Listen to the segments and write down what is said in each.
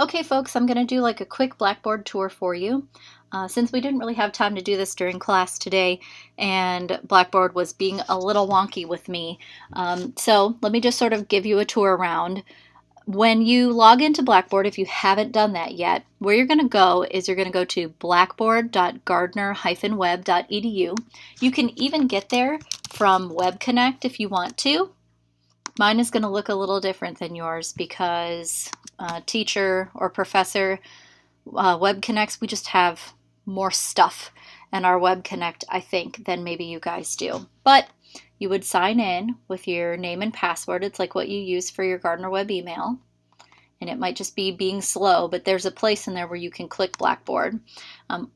Okay, folks, I'm going to do like a quick Blackboard tour for you. Since we didn't really have time to do this during class today, and Blackboard was being a little wonky with me, so let me just sort of give you a tour around. When you log into Blackboard, if you haven't done that yet, where you're going to go is you're going to go to blackboard.gardner-web.edu. You can even get there from Web Connect if you want to. Mine is going to look a little different than yours because teacher or professor Web Connects, we just have more stuff in our Web Connect, I think, than maybe you guys do. But you would sign in with your name and password. It's like what you use for your Gardner Web email. And it might just be being slow, but there's a place in there where you can click Blackboard.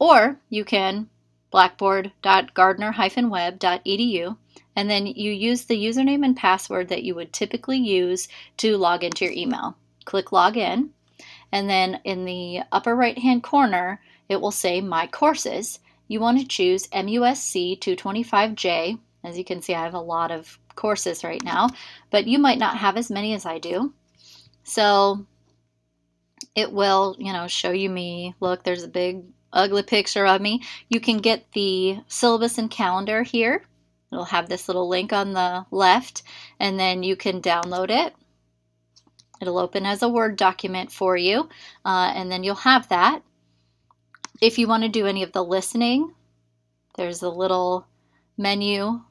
Or you can blackboard.gardner-web.edu, and then you use the username and password that you would typically use to log into your email. Click Login, and then in the upper right-hand corner, it will say My Courses. You want to choose MUSC 225J. As you can see, I have a lot of courses right now, but you might not have as many as I do. So it will, show you me. Look, there's a big ugly picture of me. You can get the syllabus and calendar here. It'll have this little link on the left, and then you can download it. It'll open as a Word document for you, and then you'll have that. If you want to do any of the listening, there's a little menu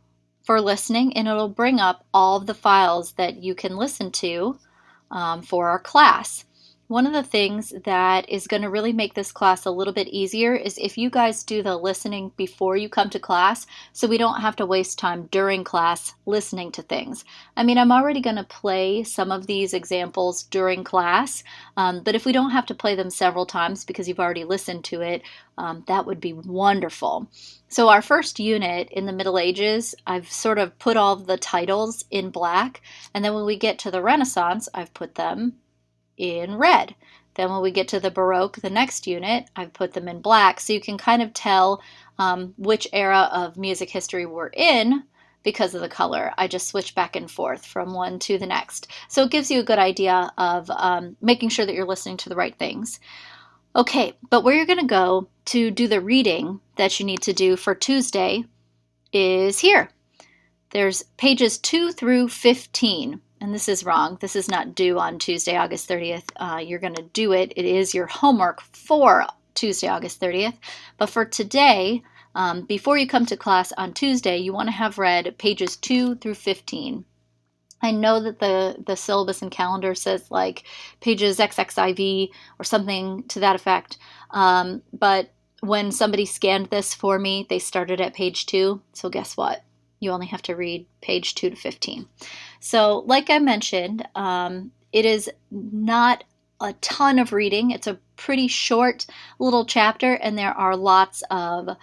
for listening, and it'll bring up all of the files that you can listen to for our class. One of the things that is going to really make this class a little bit easier is if you guys do the listening before you come to class, so we don't have to waste time during class listening to things. I mean, I'm already going to play some of these examples during class, but if we don't have to play them several times because you've already listened to it, that would be wonderful. So our first unit in the Middle Ages, I've sort of put all of the titles in black, and then when we get to the Renaissance, I've put them in red. Then when we get to the Baroque, the next unit, I've put them in black, so you can kind of tell which era of music history we're in because of the color. I just switch back and forth from one to the next. So it gives you a good idea of making sure that you're listening to the right things. Okay, but where you're going to go to do the reading that you need to do for Tuesday is here. There's pages 2 through 15. And this is wrong. This is not due on Tuesday, August 30th. You're going to do it. It is your homework for Tuesday, August 30th. But for today, before you come to class on Tuesday, you want to have read pages 2 through 15. I know that the syllabus and calendar says like pages XXIV or something to that effect. But when somebody scanned this for me, they started at page 2. So guess what? You only have to read page 2 to 15. So like I mentioned, it is not a ton of reading. It's a pretty short little chapter, and there are lots of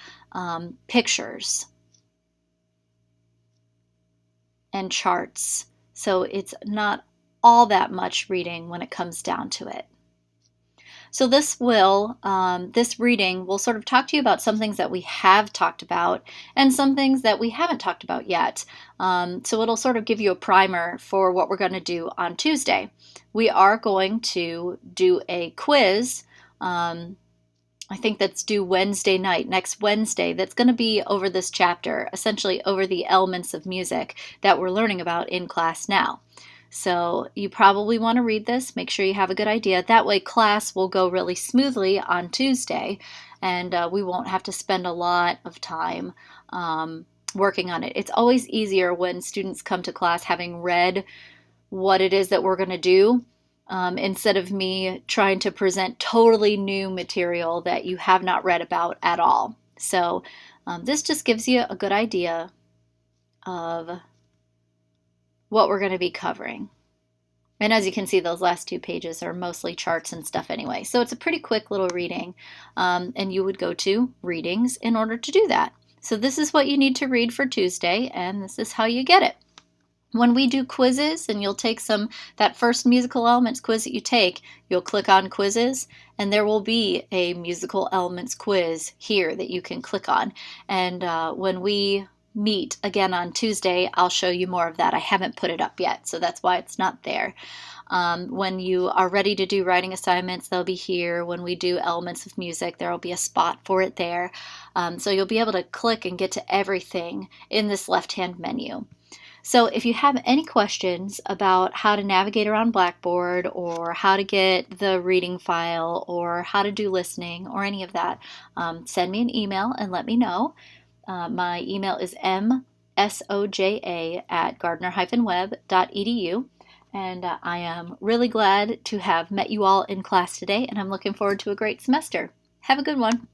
pictures and charts. So it's not all that much reading when it comes down to it. So this reading will sort of talk to you about some things that we have talked about and some things that we haven't talked about yet. So it'll sort of give you a primer for what we're going to do on Tuesday. We are going to do a quiz. I think that's due Wednesday night, next Wednesday, that's going to be over this chapter, essentially over the elements of music that we're learning about in class now. So you probably want to read this, make sure you have a good idea. That way class will go really smoothly on Tuesday, and we won't have to spend a lot of time working on it. It's always easier when students come to class having read what it is that we're going to do, instead of me trying to present totally new material that you have not read about at all. So this just gives you a good idea of what we're going to be covering. And as you can see, those last 2 pages are mostly charts and stuff anyway. So it's a pretty quick little reading, and you would go to readings in order to do that. So this is what you need to read for Tuesday, and this is how you get it. When we do quizzes, and you'll take that first musical elements quiz that you take, you'll click on quizzes, and there will be a musical elements quiz here that you can click on. And when we meet again on Tuesday, I'll show you more of that. I haven't put it up yet, so that's why it's not there. When you are ready to do writing assignments, they'll be here. When we do elements of music, there will be a spot for it there. So you'll be able to click and get to everything in this left-hand menu. So if you have any questions about how to navigate around Blackboard, or how to get the reading file, or how to do listening, or any of that, send me an email and let me know. My email is msoja@gardner-webb.edu. And I am really glad to have met you all in class today, and I'm looking forward to a great semester. Have a good one.